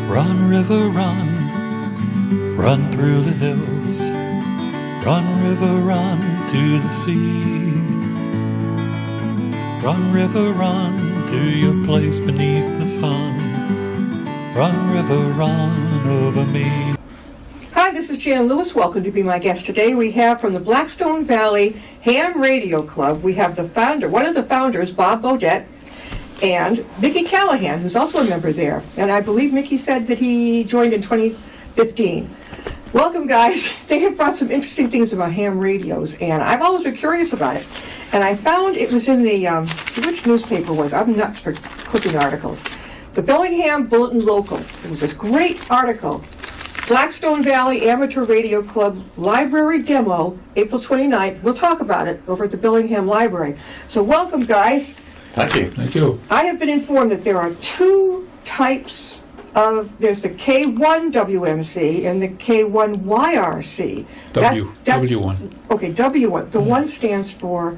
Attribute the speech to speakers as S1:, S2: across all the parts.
S1: Run, river, run, run through the hills. Run, river, run to the sea. Run, river, run to your place beneath the sun. Run, river, run over me.
S2: Hi, this is Jan Lewis. Welcome to be my guest today. We have from the Blackstone Valley Ham Radio Club, we have the founder, one of the founders, Bob Beaudet, and Mickey Callahan, who's also a member there. And I believe Mickey said that he joined in 2015. Welcome, guys. They have brought some interesting things about ham radios, and I've always been curious about it. And I found it was in the, which newspaper was it? I'm nuts for clicking articles. The Bellingham Bulletin Local. It was this great article. Blackstone Valley Amateur Radio Club Library Demo, April 29th. We'll talk about it over at the Bellingham Library. So welcome, guys.
S3: Thank you.
S4: Thank you.
S2: I have been informed that there are two types of, there's the K1 WMC and the K1 YRC.
S4: W1.
S2: Okay, W1. The one stands for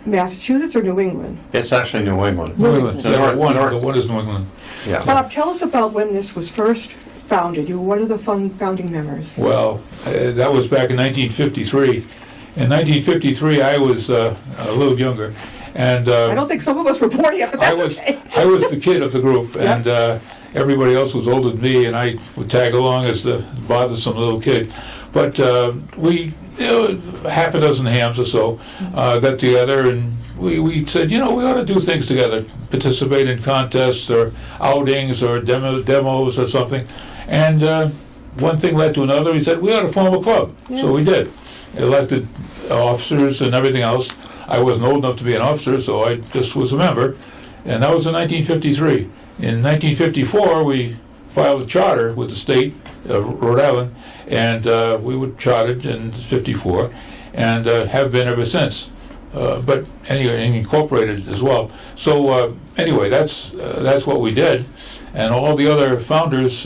S2: Massachusetts or New England?
S3: It's actually New England.
S4: New England.
S3: So
S4: The
S3: north.
S4: one is New England.
S3: Yeah.
S2: Bob, tell us about when this was first founded. You were one of the founding members.
S4: Well, that was back in 1953. In 1953, I was a little younger, and
S2: I don't think some of us were born yet, but that's okay.
S4: I was the kid of the group,
S2: Yep.
S4: and everybody else was older than me, and I would tag along as the bothersome little kid. But we, half a dozen hams or so, got together, and we said, we ought to do things together, participate in contests or outings or demos or something. And one thing led to another. He said, we ought to form a club.
S2: Yeah.
S4: So we did. Elected officers and everything else. I wasn't old enough to be an officer, so I just was a member. And that was in 1953. In 1954, we filed a charter with the state of Rhode Island, and we were chartered in 54, and have been ever since. But anyway, and incorporated as well. So anyway, that's what we did, and all the other founders,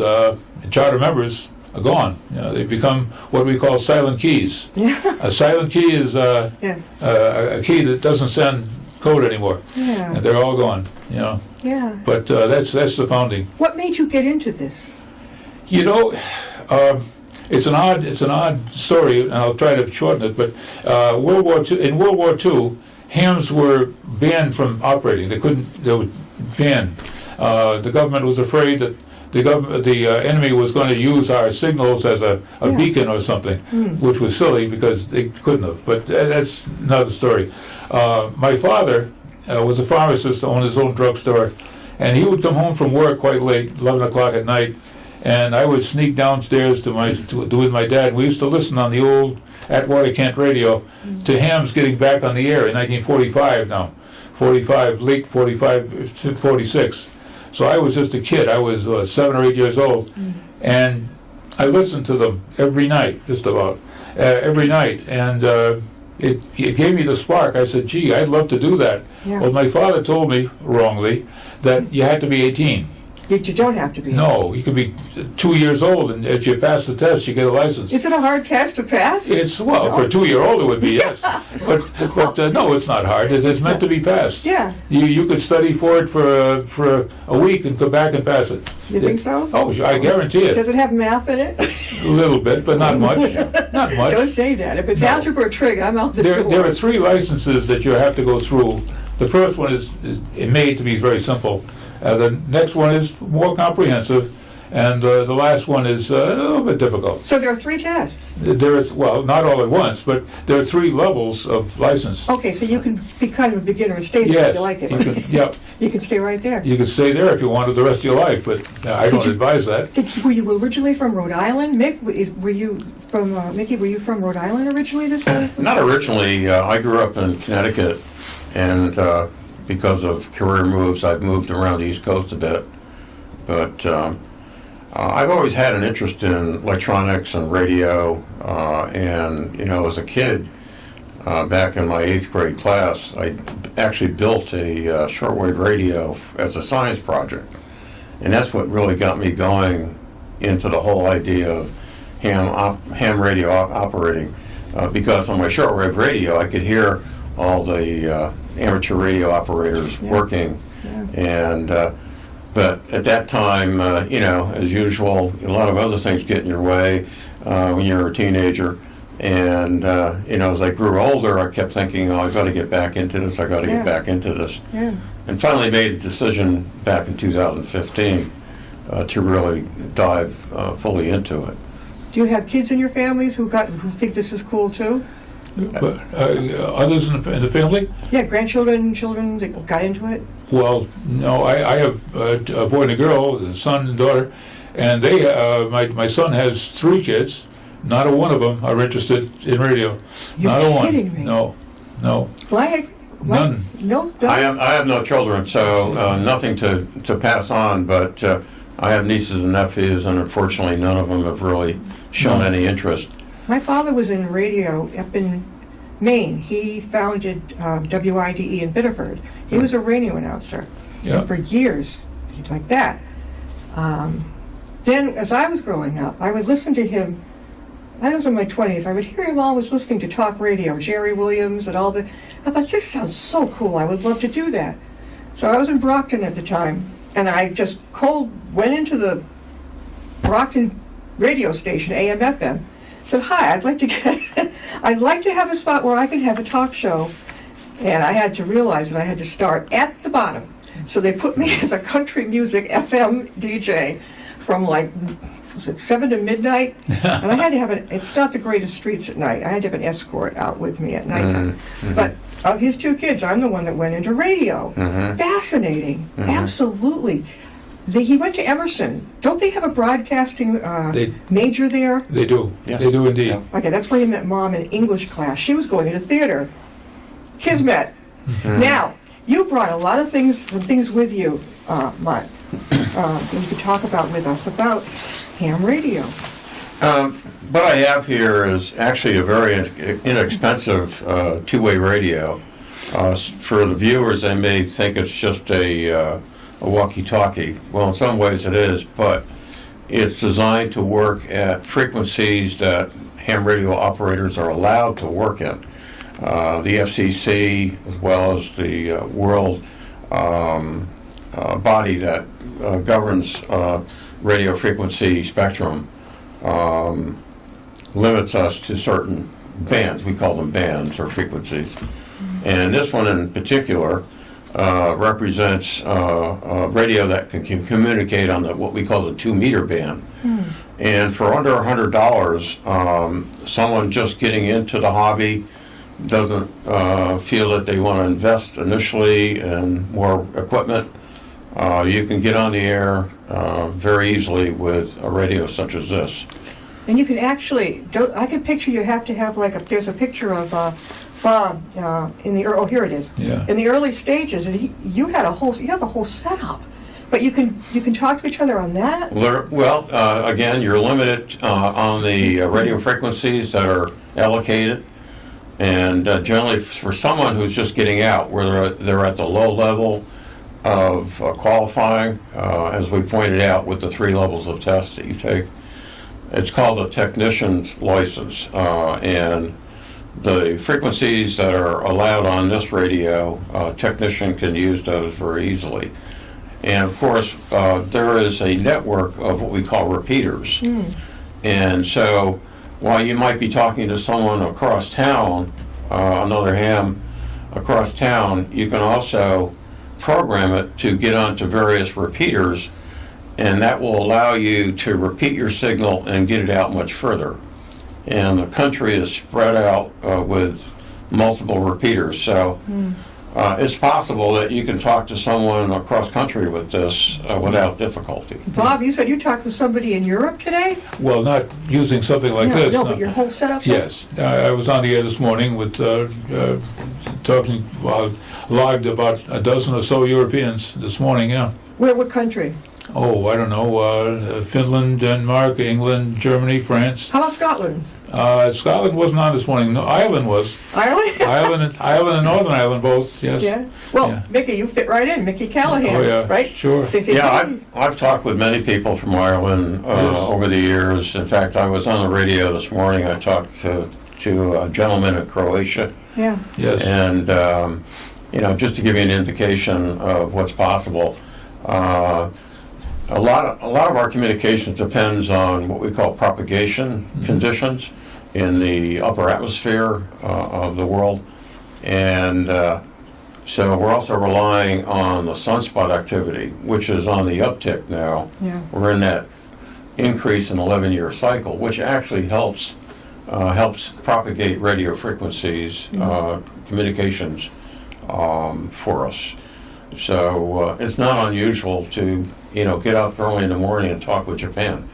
S4: charter members, are gone. They've become what we call silent keys.
S2: Yeah.
S4: A silent key is a key that doesn't send code anymore.
S2: Yeah.
S4: And they're all gone.
S2: Yeah.
S4: But that's the founding.
S2: What made you get into this?
S4: It's an odd story, and I'll try to shorten it. But in World War II, hams were banned from operating. They were banned. The government was afraid that the enemy was going to use our signals as a beacon or something, which was silly because they couldn't have. But that's another story. My father was a pharmacist, owned his own drugstore, and he would come home from work quite late, 11 o'clock at night, and I would sneak downstairs with my dad. We used to listen on the old Atwater Kent radio to hams getting back on the air in 1945 now, late 45, 46. So I was just a kid. I was 7 or 8 years old, and I listened to them every night, just about every night, and it gave me the spark. I said, gee, I'd love to do that.
S2: Yeah.
S4: Well, my father told me, wrongly, that you had to be 18.
S2: You don't have to be.
S4: No, you could be 2 years old, and if you pass the test, you get a license.
S2: Is it a hard test to pass?
S4: For a 2-year-old it would be, yes. But no, it's not hard. It's meant to be passed.
S2: Yeah.
S4: You could study for it for a week and come back and pass it.
S2: You think so?
S4: Oh, I guarantee it.
S2: Does it have math in it?
S4: A little bit, but not much. Not much.
S2: Don't say that. If it's algebra or trig, I'm out the door.
S4: There are 3 licenses that you have to go through. The first one is made to be very simple. The next one is more comprehensive, and the last one is a little bit difficult.
S2: So there are 3 tests.
S4: Well, not all at once, but there are 3 levels of license.
S2: Okay, so you can be kind of a beginner and stay there if you like it.
S4: Yep.
S2: You can stay right there.
S4: You can stay there if you wanted the rest of your life, but I don't advise that.
S2: Were you originally from Rhode Island? Mick, were you from, Mickey, were you from Rhode Island originally this time?
S3: Not originally. I grew up in Connecticut, and because of career moves, I've moved around the East Coast a bit. But I've always had an interest in electronics and radio, and as a kid, back in my 8th grade class, I actually built a shortwave radio as a science project. And that's what really got me going into the whole idea of ham radio operating, because on my shortwave radio I could hear all the amateur radio operators working, and But at that time, as usual, a lot of other things get in your way when you're a teenager. And, as I grew older, I kept thinking, oh, I've got to get back into this, I've got to get back into this.
S2: Yeah.
S3: And finally made a decision back in 2015 to really dive fully into it.
S2: Do you have kids in your families who think this is cool too?
S4: But, others in the family?
S2: Yeah, grandchildren, children that got into it?
S4: Well, no, I have a boy and a girl, a son and daughter, and they, my son has 3 kids. Not a one of them are interested in radio.
S2: You're
S4: Not a one.
S2: kidding me.
S4: No.
S2: None. No.
S3: I have no children, so nothing to pass on, but I have nieces and nephews, and unfortunately none of them have really shown any interest.
S2: My father was in radio up in Maine. He founded WIDE in Biddeford. He was a radio announcer.
S4: Yeah.
S2: And for years, he'd like that. Then, as I was growing up, I would listen to him. I was in my 20s. I would hear him always listening to talk radio, Jerry Williams and all the... I thought, this sounds so cool. I would love to do that. So I was in Brockton at the time, and I just went into the Brockton radio station, AM/FM, said, hi, I'd like to have a spot where I can have a talk show. And I had to realize that I had to start at the bottom. So they put me as a country music FM DJ from was it 7 to midnight? And I had to have it's not the greatest streets at night. I had to have an escort out with me at nighttime.
S3: Mm-hmm.
S2: But of his 2 kids, I'm the one that went into radio.
S3: Mm-hmm.
S2: Fascinating. Absolutely. He went to Emerson. Don't they have a broadcasting major there?
S4: They do.
S3: Yes.
S4: They do indeed.
S3: Yeah.
S2: Okay, that's where he met Mom in English class. She was going into theater. Kismet. Now, you brought a lot of some things with you, Mark, that you could talk about with us about ham radio.
S3: What I have here is actually a very inexpensive two-way radio. For the viewers, they may think it's just a walkie-talkie. Well, in some ways it is, but it's designed to work at frequencies that ham radio operators are allowed to work in. The FCC, as well as the world body that governs radio frequency spectrum, limits us to certain bands. We call them bands or frequencies. And this one in particular represents a radio that can communicate on what we call the 2-meter band. And for under $100, someone just getting into the hobby doesn't feel that they want to invest initially in more equipment, you can get on the air very easily with a radio such as this.
S2: And you can actually, I can picture you have to have there's a picture of Bob in the, here it is.
S4: Yeah.
S2: In the early stages, and you have a whole setup. But you can talk to each other on that?
S3: Well, again, you're limited on the radio frequencies that are allocated. And generally, for someone who's just getting out, where they're at the low level of qualifying, as we pointed out with the 3 levels of tests that you take, it's called a technician's license. And the frequencies that are allowed on this radio, a technician can use those very easily. And of course, there is a network of what we call repeaters. And so, while you might be talking to someone across town, another ham across town, you can also program it to get onto various repeaters, and that will allow you to repeat your signal and get it out much further. And the country is spread out with multiple repeaters, so it's possible that you can talk to someone across country with this without difficulty.
S2: Bob, you said you talked with somebody in Europe today?
S4: Well, not using something like this.
S2: No, but your whole setup?
S4: Yes. I was on the air this morning with talking, logged about a dozen or so Europeans this morning, yeah.
S2: What country?
S4: Oh, I don't know, Finland, Denmark, England, Germany, France.
S2: How about Scotland?
S4: Scotland wasn't on this morning. No, Ireland was.
S2: Ireland?
S4: Ireland and Northern Ireland both, yes.
S2: Yeah. Well,
S4: Yeah.
S2: Mickey, you fit right in. Mickey Callahan,
S4: Oh, yeah,
S2: right?
S4: sure.
S2: They say,
S3: Yeah, I've talked with many people from Ireland
S4: Yes.
S3: over the years. In fact, I was on the radio this morning. I talked to a gentleman in Croatia.
S2: Yeah.
S4: Yes.
S3: And, just to give you an indication of what's possible, A lot of our communications depends on what we call propagation conditions in the upper atmosphere of the world, and so we're also relying on the sunspot activity, which is on the uptick now.
S2: Yeah.
S3: We're in that increase in 11-year cycle, which actually helps propagate radio frequencies, communications for us. So it's not unusual to get up early in the morning and talk with Japan,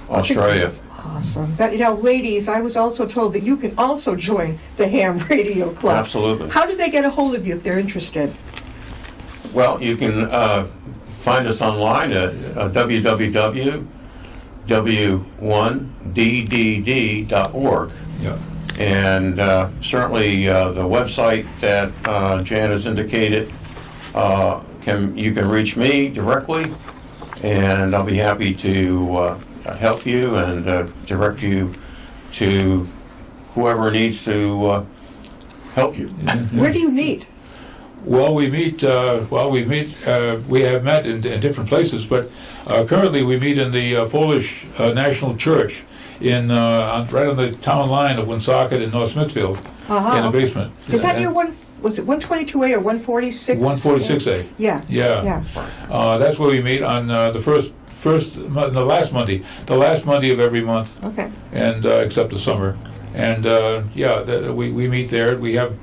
S3: Australia.
S2: Awesome. Ladies, I was also told that you can also join the Ham Radio Club.
S3: Absolutely.
S2: How do they get a hold of you if they're interested?
S3: Well, you can find us online at www.w1ddd.org.
S4: Yeah.
S3: And certainly the website that Jan has indicated, you can reach me directly, and I'll be happy to help you and direct you to whoever needs to help you.
S2: Where do you meet?
S4: Well, we meet. We have met in different places, but currently we meet in the Polish National Church right on the town line of Woonsocket in North Smithfield, in the basement.
S2: Is that near was it 122A or 146?
S4: 146A.
S2: Yeah.
S4: Yeah. That's where we meet on the last Monday of every month.
S2: Okay.
S4: And except the summer, and we meet there. We have,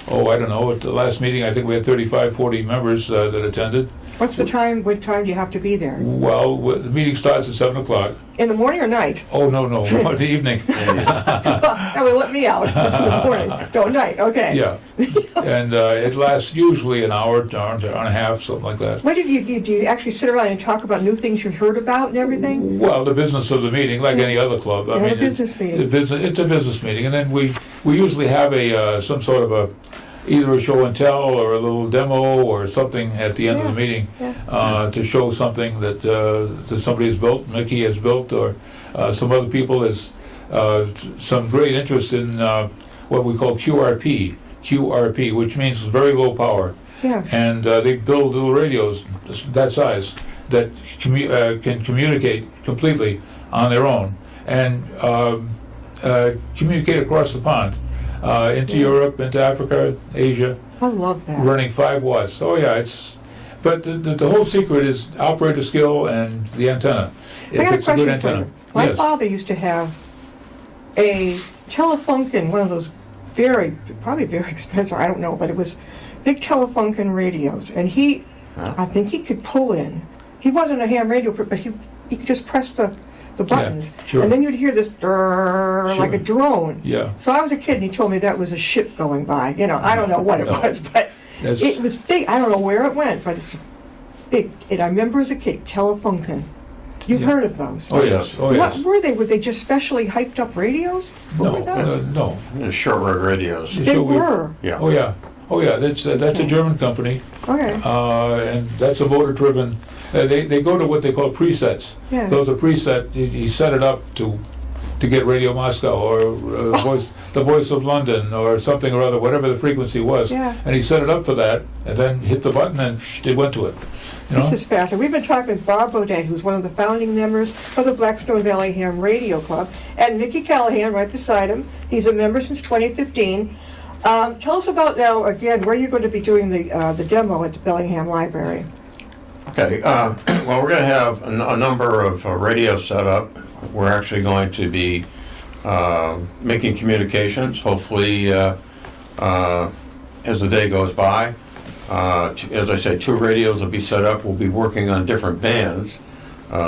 S4: I don't know, at the last meeting I think we had 35, 40 members that attended.
S2: What's the time? What time do you have to be there?
S4: Well, the meeting starts at 7 o'clock.
S2: In the morning or night?
S4: Oh, no, the evening.
S2: That would let me out. It's in the morning. No, night. Okay.
S4: Yeah. And it lasts usually an hour and a half, something like that.
S2: What do you actually sit around and talk about new things you've heard about and everything?
S4: Well, the business of the meeting, like any other club. I mean,
S2: business meeting.
S4: It's a business meeting, and then we usually have some sort of either a show and tell or a little demo or something at the end of the meeting to show something that somebody has built, Mickey has built, or some other people has some great interest in what we call QRP, which means very low power.
S2: Yeah.
S4: And they build little radios that size that can communicate completely on their own and communicate across the pond. Into Europe, into Africa, Asia.
S2: I love that.
S4: Running 5 watts. Oh yeah, but the whole secret is operator skill and the antenna.
S2: I got a question for you. My father used to have a Telefunken, one of those probably very expensive, I don't know, but it was big Telefunken radios, and I think he could pull in. He wasn't a ham radio, but he could just press the buttons,
S4: sure.
S2: And then you'd hear this drrrr, like a drone.
S4: Yeah.
S2: So I was a kid, and he told me that was a ship going by. I don't know what it was, but it was big. I don't know where it went, but it's big. And I remember as a kid, Telefunken. You've heard of those?
S4: Oh yes.
S2: What were they? Were they just specially hyped up radios? What were those?
S4: No.
S3: The shortwave radios.
S2: They were.
S3: Yeah.
S4: Oh yeah. That's a German company.
S2: Okay.
S4: And that's a motor-driven. They go to what they call presets.
S2: Yeah.
S4: Those are preset. You set it up to get Radio Moscow or the Voice of London or something or other, whatever the frequency was.
S2: Yeah.
S4: And he set it up for that, and then hit the button, and it went to it.
S2: This is fascinating. We've been talking with Bob Beaudet, who's one of the founding members of the Blackstone Valley Ham Radio Club, and Mickey Callahan right beside him. He's a member since 2015. Tell us about now, again, where you're going to be doing the demo at the Bellingham Library.
S3: Okay, well, we're going to have a number of radios set up. We're actually going to be making communications, hopefully, as the day goes by. As I said, 2 radios will be set up. We'll be working on different bands,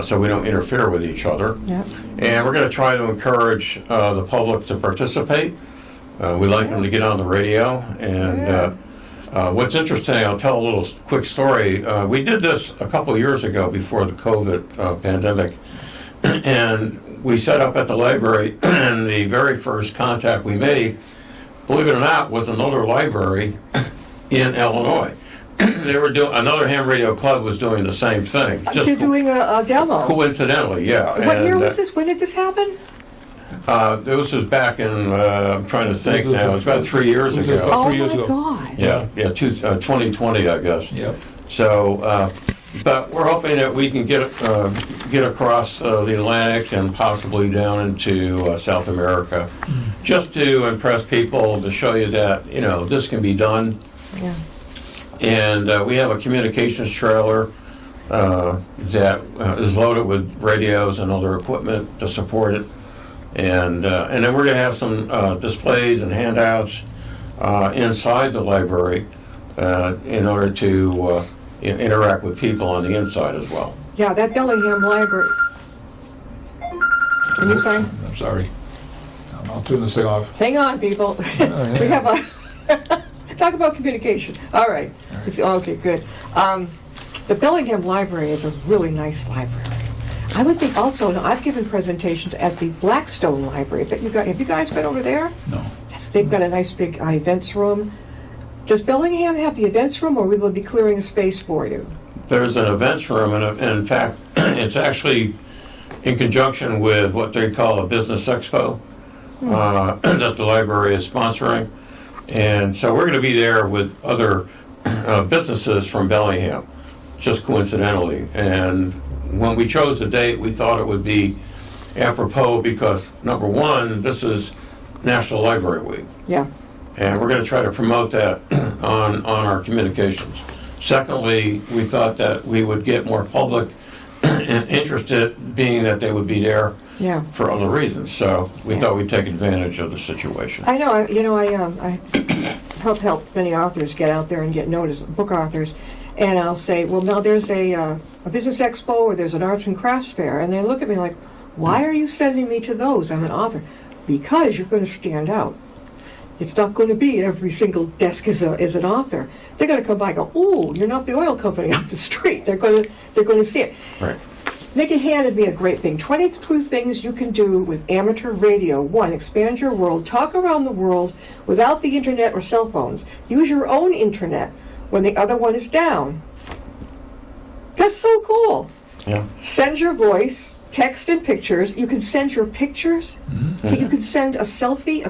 S3: so we don't interfere with each other.
S2: Yep.
S3: And we're going to try to encourage the public to participate. We like them to get on the radio, and what's interesting, I'll tell a little quick story. We did this a couple years ago before the COVID pandemic, and we set up at the library, and the very first contact we made, believe it or not, was another library in Illinois. They were doing, another ham radio club was doing the same thing.
S2: They're doing a demo.
S3: Coincidentally, yeah.
S2: What year was this? When did this happen?
S3: This was back in, I'm trying to think now, it was about 3 years ago.
S2: Oh
S4: 3 years
S2: my
S4: ago.
S2: God.
S3: Yeah, 2020, I guess.
S4: Yep.
S3: So but we're hoping that we can get across the Atlantic and possibly down into South America, just to impress people, to show you that this can be done.
S2: Yeah.
S3: And we have a communications trailer that is loaded with radios and other equipment to support it, and then we're going to have some displays and handouts inside the library in order to interact with people on the inside as well.
S2: Yeah, that Bellingham Library. Can you sign?
S4: I'm sorry. I'll turn this thing off.
S2: Hang on, people. We have a talk about communication. All right. Okay, good. The Bellingham Library is a really nice library. I would think also, now I've given presentations at the Blackstone Library, but have you guys been over there?
S4: No.
S2: Yes, they've got a nice big events room. Does Bellingham have the events room, or will they be clearing a space for you?
S3: There's an events room, and in fact, it's actually in conjunction with what they call a business expo that the library is sponsoring. And so we're going to be there with other businesses from Bellingham, just coincidentally. And when we chose the date, we thought it would be apropos because, number one, this is National Library Week.
S2: Yeah.
S3: And we're going to try to promote that on our communications. Secondly, we thought that we would get more public interested, being that they would be there for other reasons. So we thought we'd take advantage of the situation.
S2: I know. I help many authors get out there and get noticed, book authors. And I'll say, well, now there's a business expo or there's an arts and crafts fair. And they look at me like, why are you sending me to those? I'm an author. Because you're going to stand out. It's not going to be every single desk is an author. They're going to come by and go, "Oh, you're not the oil company up the street." They're going to see it.
S3: Right.
S2: Nikki handed me a great thing. 22 things you can do with amateur radio. 1, expand your world. Talk around the world without the internet or cell phones. Use your own internet when the other one is down. That's so cool.
S3: Yeah.
S2: Send your voice, text and pictures. You can send your pictures.
S4: Mm-hmm.
S2: You can send a selfie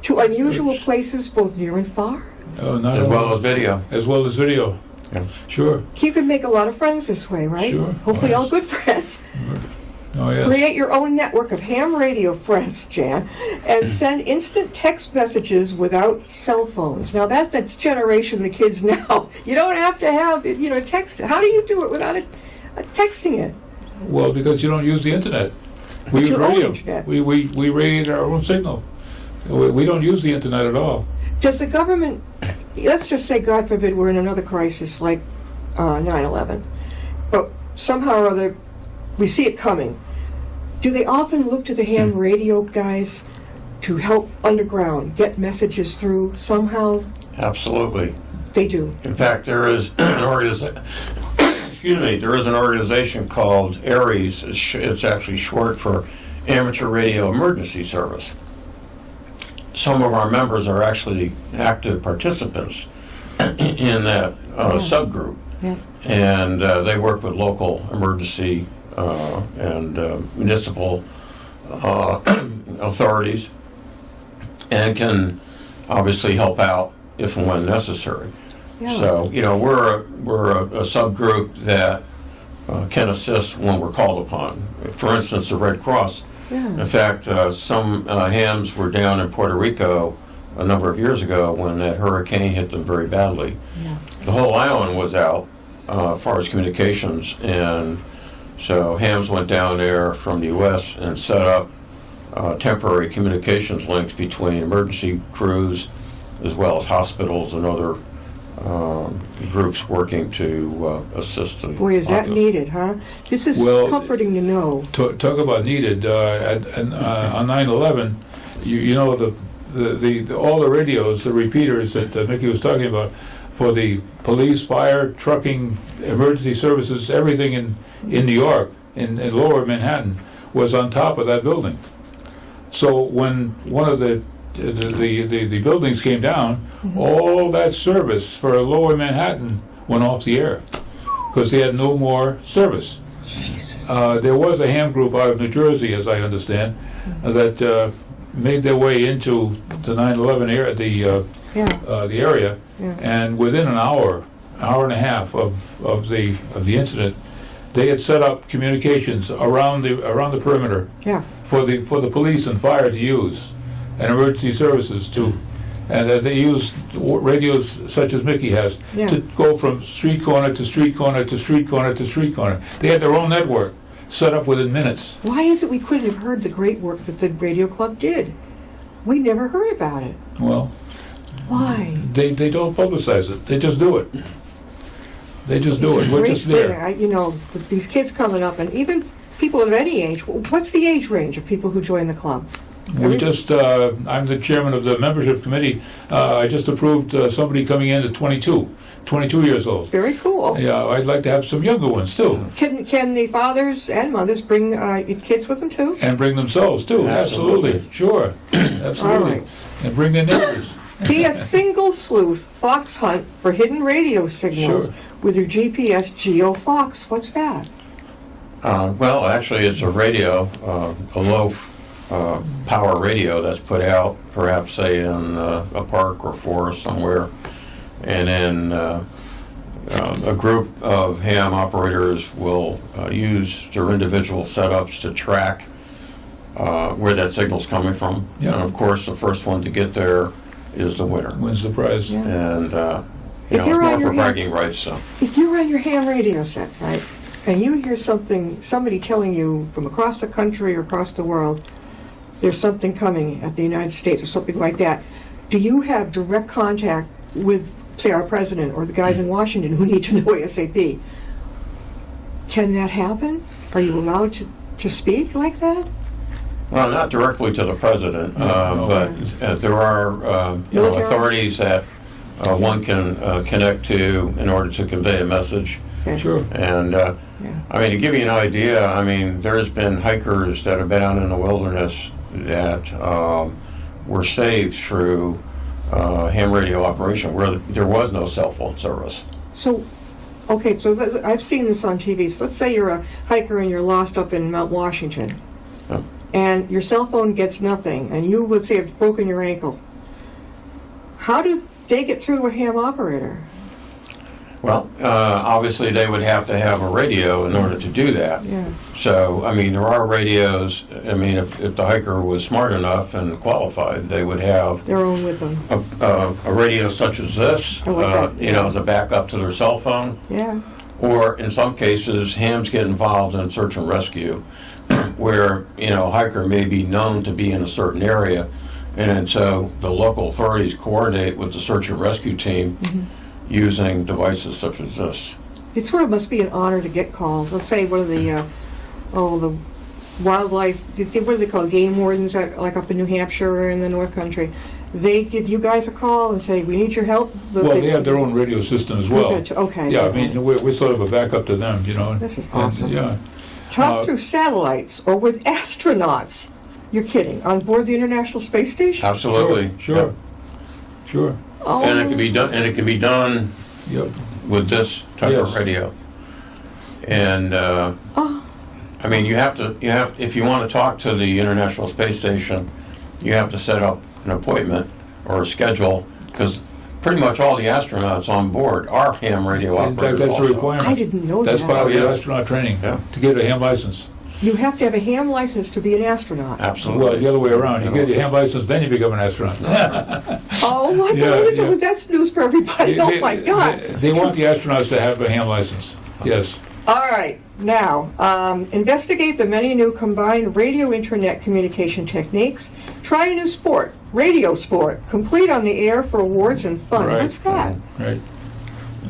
S2: to unusual places both near and far.
S4: Oh, not
S3: As well as video.
S4: As well as video.
S3: Yeah.
S4: Sure.
S2: You can make a lot of friends this way, right?
S4: Sure.
S2: Hopefully
S4: Oh,
S2: all
S4: yes.
S2: good friends.
S4: Oh, yes.
S2: Create your own network of ham radio friends, Jan, and send instant text messages without cell phones. Now that's generation the kids now. You don't have to have text. How do you do it without texting it?
S4: Well, because you don't use the internet. We use
S2: your own
S4: radio.
S2: internet.
S4: We radiate our own signal. We don't use the internet at all.
S2: Does the government, let's just say, God forbid, we're in another crisis like 9/11, but somehow or other we see it coming. Do they often look to the ham radio guys to help underground get messages through somehow?
S3: Absolutely.
S2: They do.
S3: In fact, there is an organization. Excuse me. There is an organization called ARES. It's actually short for Amateur Radio Emergency Service. Some of our members are actually active participants in that subgroup, and they work with local emergency and municipal authorities, and can obviously help out if and when necessary.
S2: Yeah.
S3: So we're a subgroup that can assist when we're called upon. For instance, the Red Cross.
S2: Yeah.
S3: In fact, some hams were down in Puerto Rico a number of years ago when that hurricane hit them very badly.
S2: Yeah.
S3: The whole island was out as far as communications, and so hams went down there from the U.S. and set up temporary communications links between emergency crews as well as hospitals and other groups working to assist the
S2: Boy, is that
S3: populace.
S2: needed, huh? This is comforting to know.
S4: Talk about needed. On 9/11, you know the all the radios, the repeaters that Mickey was talking about for the police, fire, trucking, emergency services, everything in New York, in Lower Manhattan, was on top of that building. So when one of the buildings came down, all that service for Lower Manhattan went off the air because they had no more service. There was a ham group out of New Jersey, as I understand, that made their way into the 9/11 area, the area, and within an hour, hour and a half of the incident, they had set up communications around the perimeter
S2: Yeah.
S4: for the police and fire to use, and emergency services too. And they used radios such as Mickey has
S2: Yeah.
S4: to go from street corner to street corner to street corner to street corner. They had their own network set up within minutes.
S2: Why is it we couldn't have heard the great work that the radio club did? We never heard about it.
S4: Well,
S2: Why?
S4: they don't publicize it. They just do it. They just do
S2: It's
S4: it.
S2: a
S4: We're
S2: great
S4: just there.
S2: thing. These kids coming up, and even people of any age. What's the age range of people who join the club?
S4: We just, I'm the chairman of the membership committee. I just approved somebody coming in at 22 years old.
S2: Very cool.
S4: Yeah, I'd like to have some younger ones too,
S2: Can the fathers and mothers bring kids with them too?
S4: and bring themselves too. Absolutely,
S3: Absolutely.
S4: Sure, absolutely,
S2: All right.
S4: and bring their neighbors.
S2: Be a single sleuth fox hunt for hidden radio signals
S4: Sure.
S2: with your GPS Geo Fox. What's that?
S3: Well, actually, it's a radio, a low power radio that's put out, perhaps say in a park or forest somewhere, and then a group of ham operators will use their individual setups to track where that signal's coming from.
S4: Yeah.
S3: And of course, the first one to get there is the winner.
S4: Wins the prize.
S2: Yeah.
S3: And
S2: If
S3: it's
S2: you're on
S3: more
S2: your
S3: for bragging rights. So.
S2: If you're on your ham radio set, right, and you hear somebody telling you from across the country or across the world, there's something coming at the United States or something like that, do you have direct contact with, say, our president or the guys in Washington who need to know ASAP? Can that happen? Are you allowed to speak like that?
S3: Well, not directly to the president, but there are
S2: Military?
S3: authorities that one can connect to in order to convey a message.
S2: Okay.
S4: Sure.
S3: And
S2: Yeah.
S3: I mean, to give you an idea, I mean, there's been hikers that have been out in the wilderness that were saved through ham radio operation where there was no cell phone service.
S2: So, okay, so I've seen this on TV. So let's say you're a hiker and you're lost up in Mount Washington,
S3: Yeah.
S2: and your cell phone gets nothing, and you, let's say, have broken your ankle. How do they get through to a ham operator?
S3: Well, obviously they would have to have a radio in order to do that.
S2: Yeah.
S3: So, I mean, there are radios. I mean, if the hiker was smart enough and qualified, they would have
S2: Their own with them.
S3: a radio such as this,
S2: I like that, yeah.
S3: as a backup to their cell phone.
S2: Yeah.
S3: Or in some cases, hams get involved in search and rescue, where, a hiker may be known to be in a certain area, and so the local authorities coordinate with the search and rescue team using devices such as this.
S2: It sort of must be an honor to get called. Let's say one of the wildlife, what do they call it, game wardens, like up in New Hampshire or in the North Country. They give you guys a call and say, we need your help.
S4: Well, they have their own radio system as well.
S2: Okay.
S4: Yeah, I
S2: okay.
S4: mean, we're sort of a backup to them,
S2: This is
S4: and,
S2: awesome.
S4: yeah.
S2: Talk through satellites or with astronauts. You're kidding. On board the International Space Station?
S3: Absolutely.
S4: Sure.
S3: Yep.
S4: Sure.
S2: Oh.
S3: And it can be done. And it can be done
S4: Yep.
S3: with this type
S4: Yes.
S3: of radio. And I mean, if you want to talk to the International Space Station, you have to set up an appointment or a schedule, because pretty much all the astronauts on board are ham radio
S4: In fact,
S3: operators.
S4: that's a
S3: also.
S4: requirement.
S2: I didn't know
S4: That's
S2: that.
S4: part of
S3: Yeah.
S4: the astronaut training,
S3: Yeah.
S4: to get a ham license.
S2: You have to have a ham license to be an astronaut.
S3: Absolutely.
S4: Well, the other way around. You get your ham license, then you become an astronaut.
S2: Oh my
S4: Yeah,
S2: God!
S4: yeah.
S2: That's news for everybody. Oh my God!
S4: They want the astronauts to have a ham license. Yes.
S2: All right, now investigate the many new combined radio-internet communication techniques. Try a new sport, radio sport, complete on the air for awards and fun.
S4: Right.
S2: What's that?
S4: Right.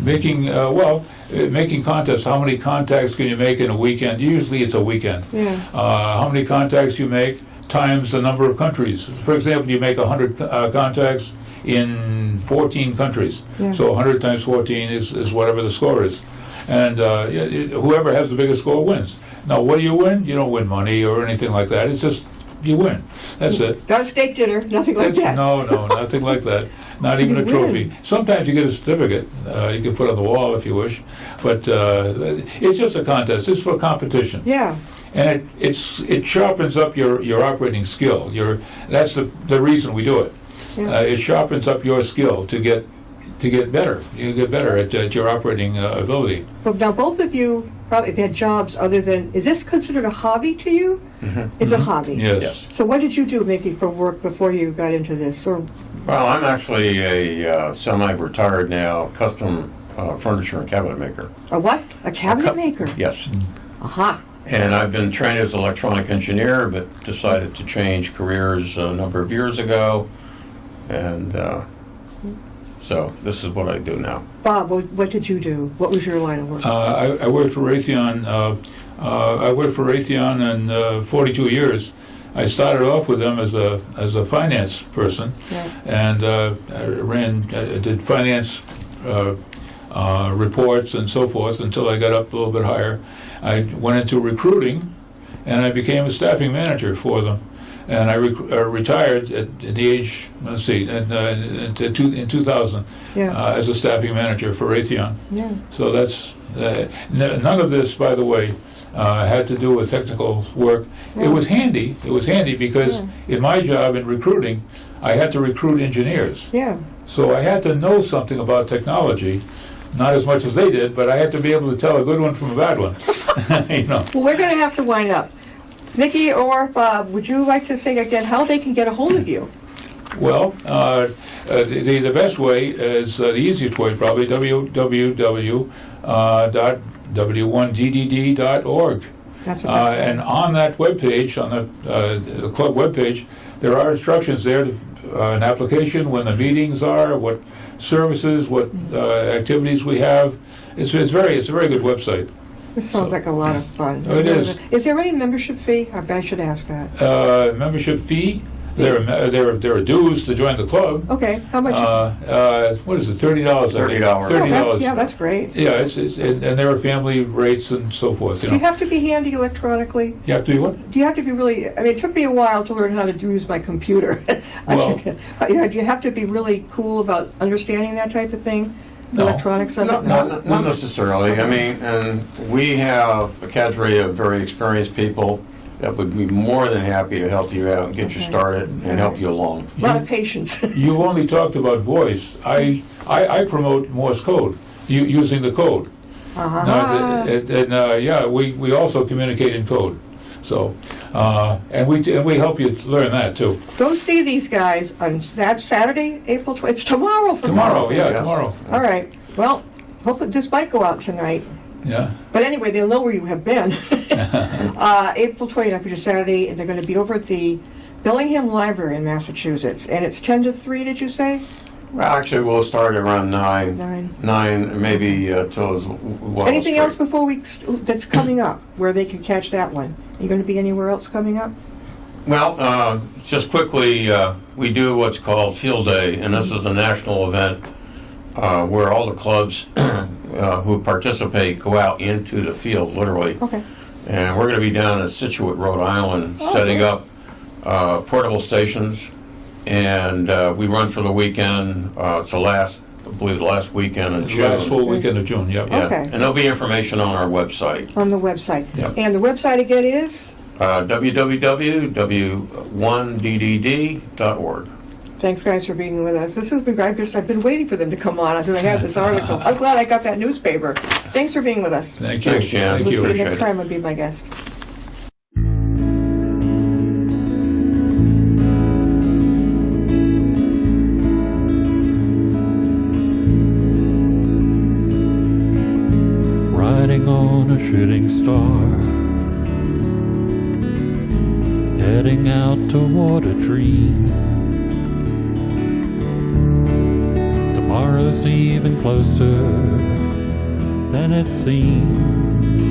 S4: Making contests. How many contacts can you make in a weekend? Usually it's a weekend.
S2: Yeah.
S4: How many contacts you make times the number of countries. For example, you make 100 contacts in 14 countries.
S2: Yeah.
S4: So 100 times 14 is whatever the score is. And whoever has the biggest score wins. Now, what do you win? You don't win money or anything like that. It's just you win. That's it.
S2: Not a steak dinner, nothing like that.
S4: No, nothing like that. Not even
S2: You
S4: a trophy.
S2: win.
S4: Sometimes you get a certificate. You can put on the wall if you wish. But it's just a contest. It's for competition.
S2: Yeah.
S4: And it sharpens up your operating skill. That's the reason we do it.
S2: Yeah.
S4: It sharpens up your skill to get to get better. You get better at your operating ability.
S2: But now both of you probably have had jobs other than, is this considered a hobby to you? It's a hobby.
S4: Yes.
S2: So what did you do, Mickey, for work before you got into this? Or
S3: Well, I'm actually a semi-retired now custom furniture and cabinet maker.
S2: a what? A cabinet maker?
S3: Yes.
S2: Aha.
S3: And I've been trained as an electronic engineer, but decided to change careers a number of years ago. And so this is what I do now.
S2: Bob, what did you do? What was your line of work?
S4: I worked for Raytheon. I worked for Raytheon in 42 years. I started off with them as a finance person, and I did finance reports and so forth until I got up a little bit higher. I went into recruiting, and I became a staffing manager for them. And I retired at the age, let's see, in 2000 as a staffing manager for Raytheon.
S2: Yeah.
S4: So that's none of this, by the way, had to do with technical work. It was handy. It was handy because in my job in recruiting, I had to recruit engineers.
S2: Yeah.
S4: So I had to know something about technology. Not as much as they did, but I had to be able to tell a good one from a bad one. You know.
S2: Well, we're going to have to wind up. Mickey or Bob, would you like to say again how they can get a hold of you?
S4: Well, the best way is the easiest way probably www.w1ddd.org.
S2: That's the best way.
S4: And on that webpage, on the club webpage, there are instructions there, an application, when the meetings are, what services, what activities we have. It's a very good website.
S2: This sounds like a lot of fun.
S4: It is.
S2: Is there any membership fee? I should ask that.
S4: Membership fee. There are dues to join the club.
S2: Okay, how much?
S4: What is it? $30.
S3: $30.
S2: That's great.
S4: Yeah, and there are family rates and so forth.
S2: Do you have to be handy electronically?
S4: You have to be what?
S2: Do you have to be really? I mean, it took me a while to learn how to use my computer.
S4: Well,
S2: do you have to be really cool about understanding that type of thing?
S4: No.
S2: Electronics of it?
S3: Not necessarily. I mean, and we have a cadre of very experienced people that would be more than happy to help you out and get you started and help you along.
S2: A lot of patience.
S4: You've only talked about voice. I promote Morse code, using the code. We also communicate in code. So, and we help you learn that too.
S2: Go see these guys on Saturday, April 20th. It's tomorrow for
S4: Tomorrow,
S2: Yes.
S4: tomorrow.
S2: All right. Well, hopefully this might go out tonight.
S4: Yeah.
S2: But anyway, they'll know where you have been. April 29th, which is Saturday, and they're going to be over at the Bellingham Library in Massachusetts. And it's 10 to 3, did you say?
S3: Well, actually, we'll start around 9. 9, maybe till as well.
S2: Anything else before that's coming up where they can catch that one? Are you going to be anywhere else coming up?
S3: Well, just quickly, we do what's called Field Day, and this is a national event where all the clubs who participate go out into the field, literally.
S2: Okay.
S3: And we're going to be down in Situate, Rhode Island, setting up portable stations. And we run for the weekend. It's the last weekend in June.
S4: Last full weekend of June, yep.
S3: Yeah.
S2: Okay.
S3: And there'll be information on our website.
S2: On the website.
S4: Yep.
S2: And the website again is?
S3: www.w1ddd.org.
S2: Thanks, guys, for being with us. This has been great. I've been waiting for them to come on until I had this article. I'm glad I got that newspaper. Thanks for being with us.
S4: Thank you.
S3: Thanks, Jan.
S4: Thank
S2: We'll
S4: you.
S2: see you
S3: Appreciate
S2: next
S3: it.
S2: time and be my guest.
S1: Riding on a shooting star, heading out toward a dream. Tomorrow's even closer than it seems.